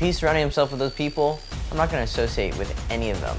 he's surrounding himself with those people, I'm not gonna associate with any of them.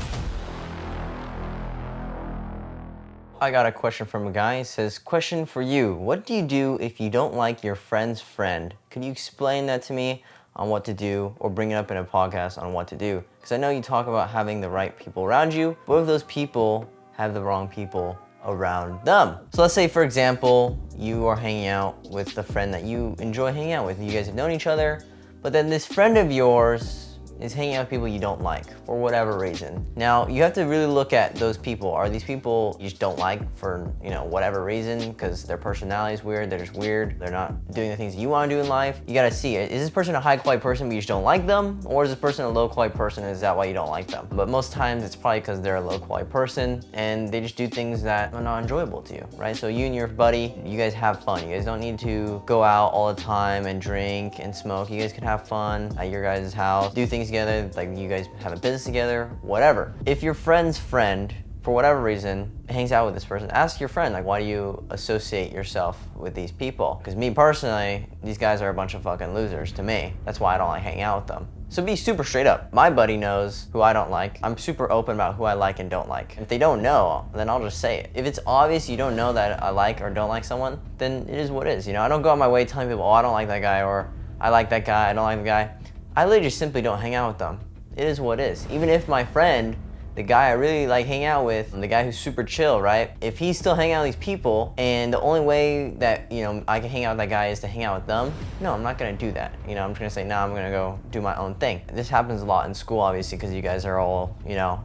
I got a question from a guy. He says, question for you. What do you do if you don't like your friend's friend? Could you explain that to me on what to do, or bring it up in a podcast on what to do? Because I know you talk about having the right people around you, but what if those people have the wrong people around them? So let's say, for example, you are hanging out with the friend that you enjoy hanging out with. You guys have known each other, but then this friend of yours is hanging out with people you don't like for whatever reason. Now, you have to really look at those people. Are these people you just don't like for, whatever reason? Because their personality is weird, they're just weird, they're not doing the things you want to do in life. You gotta see, is this person a high quality person but you just don't like them? Or is this person a low quality person and is that why you don't like them? But most times it's probably because they're a low quality person and they just do things that are not enjoyable to you, right? So you and your buddy, you guys have fun. You guys don't need to go out all the time and drink and smoke. You guys can have fun at your guys' house, do things together, like you guys have a business together, whatever. If your friend's friend, for whatever reason, hangs out with this person, ask your friend, like, why do you associate yourself with these people? Because me personally, these guys are a bunch of fucking losers to me. That's why I don't like hanging out with them. So be super straight up. My buddy knows who I don't like. I'm super open about who I like and don't like. If they don't know, then I'll just say it. If it's obvious you don't know that I like or don't like someone, then it is what it is. I don't go out my way telling people, oh, I don't like that guy, or I like that guy, I don't like the guy. I literally just simply don't hang out with them. It is what it is. Even if my friend, the guy I really like hanging out with, the guy who's super chill, right? If he's still hanging out with these people and the only way that, I can hang out with that guy is to hang out with them, no, I'm not gonna do that. I'm just gonna say, nah, I'm gonna go do my own thing. This happens a lot in school, obviously, because you guys are all,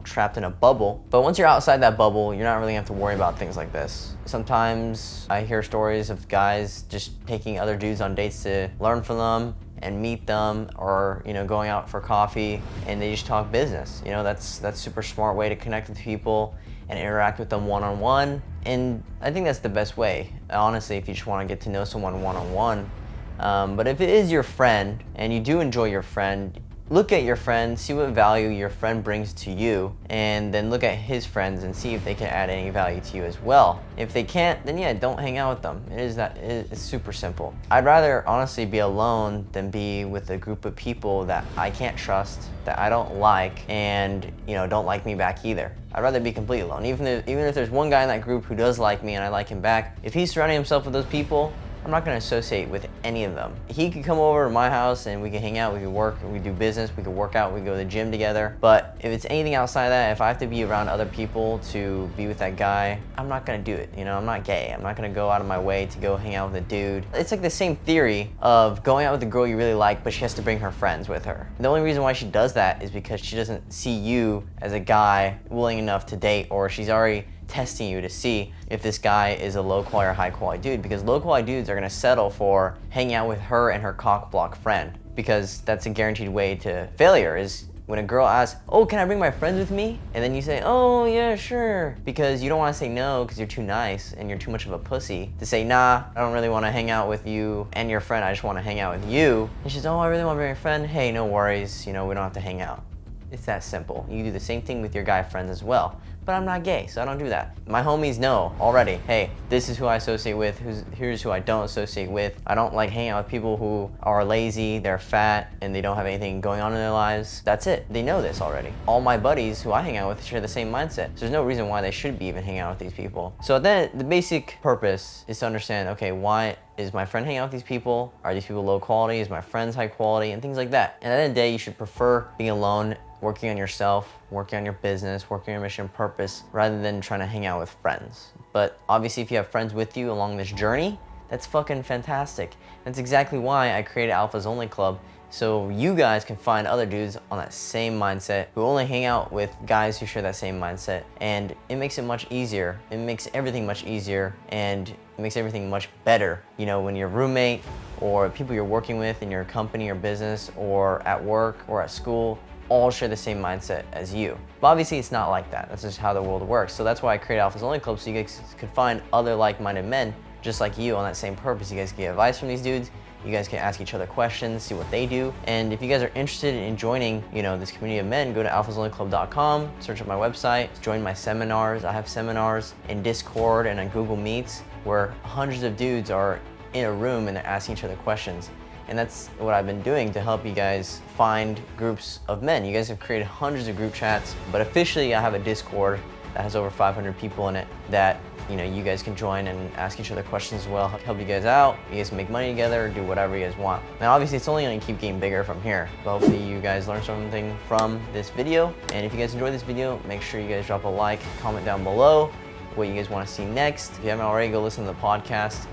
trapped in a bubble. But once you're outside that bubble, you're not really gonna have to worry about things like this. Sometimes I hear stories of guys just taking other dudes on dates to learn from them and meet them, or going out for coffee and they just talk business. That's super smart way to connect with people and interact with them one-on-one, and I think that's the best way, honestly, if you just want to get to know someone one-on-one. But if it is your friend and you do enjoy your friend, look at your friend, see what value your friend brings to you, and then look at his friends and see if they can add any value to you as well. If they can't, then yeah, don't hang out with them. It's super simple. I'd rather honestly be alone than be with a group of people that I can't trust, that I don't like, and don't like me back either. I'd rather be completely alone. Even if there's one guy in that group who does like me and I like him back, if he's surrounding himself with those people, I'm not gonna associate with any of them. He could come over to my house and we can hang out, we can work, we do business, we can work out, we can go to the gym together. But if it's anything outside of that, if I have to be around other people to be with that guy, I'm not gonna do it. I'm not gay. I'm not gonna go out of my way to go hang out with a dude. It's like the same theory of going out with a girl you really like, but she has to bring her friends with her. The only reason why she does that is because she doesn't see you as a guy willing enough to date, or she's already testing you to see if this guy is a low quality or high quality dude, because low quality dudes are gonna settle for hanging out with her and her cock block friend, because that's a guaranteed way to failure. Is when a girl asks, oh, can I bring my friends with me? And then you say, oh yeah, sure, because you don't want to say no because you're too nice and you're too much of a pussy to say, nah, I don't really want to hang out with you and your friend, I just want to hang out with you. And she's, oh, I really want to bring a friend. Hey, no worries, we don't have to hang out. It's that simple. You do the same thing with your guy friends as well. But I'm not gay, so I don't do that. My homies know already, hey, this is who I associate with, here's who I don't associate with. I don't like hanging out with people who are lazy, they're fat, and they don't have anything going on in their lives. That's it. They know this already. All my buddies who I hang out with share the same mindset. So there's no reason why they should be even hanging out with these people. So then the basic purpose is to understand, okay, why is my friend hanging out with these people? Are these people low quality? Is my friends high quality? And things like that. And at the end of the day, you should prefer being alone, working on yourself, working on your business, working on your mission purpose, rather than trying to hang out with friends. But obviously, if you have friends with you along this journey, that's fucking fantastic. That's exactly why I created Alphas Only Club, so you guys can find other dudes on that same mindset who only hang out with guys who share that same mindset. And it makes it much easier. It makes everything much easier, and it makes everything much better. When your roommate or people you're working with in your company or business or at work or at school all share the same mindset as you. But obviously it's not like that. That's just how the world works. So that's why I created Alphas Only Club, so you guys could find other like-minded men just like you on that same purpose. You guys can get advice from these dudes. You guys can ask each other questions, see what they do. And if you guys are interested in joining, this community of men, go to alphasonlyclub.com, search up my website, join my seminars. I have seminars in Discord and on Google Meets where hundreds of dudes are in a room and they're asking each other questions. And that's what I've been doing to help you guys find groups of men. You guys have created hundreds of group chats, but officially I have a Discord that has over 500 people in it that you guys can join and ask each other questions as well, help you guys out. You guys can make money together, do whatever you guys want. Now obviously it's only gonna keep getting bigger from here, but hopefully you guys learned something from this video. And if you guys enjoyed this video, make sure you guys drop a like, comment down below what you guys wanna see next. If you haven't already, go listen to the podcast.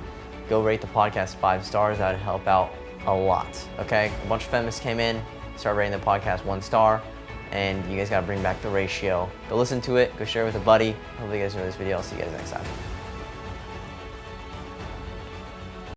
Go rate the podcast 5 stars, that would help out a lot, okay? A bunch of feminists came in, started rating the podcast 1 star, and you guys gotta bring back the ratio. Go listen to it, go share it with a buddy. Hopefully you guys enjoyed this video. I'll see you guys next time.